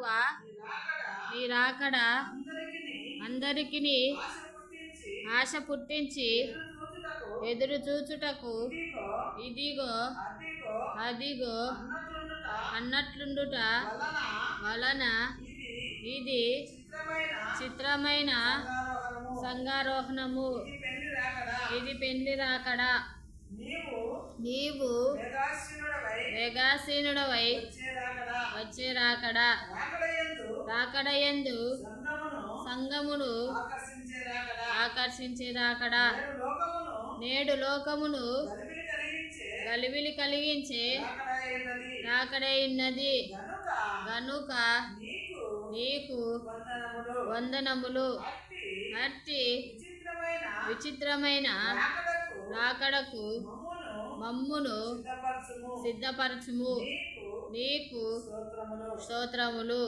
యెహోవా నీ రాకడ అందరికిని ఆశ పుట్టించి ఎదురు చూచుటకు ఇదిగో అదిగో అన్నట్లుండుట వలన ఇది చిత్రమైన సంగారోహణము. ఇది పెళ్లి రాకడ. నీవు వేగాసీనుడవై వచ్చే రాకడ. రాకడయందు సంగమును ఆకర్షించే రాకడ. నేడు లోకమును గలిబిలి కలిగించే రాకడైనది గనుక నీకు వందనములు. అట్టి విచిత్రమైన రాకడకు మమ్మును సిద్ధపరచుము. నీకు స్తోత్రములు.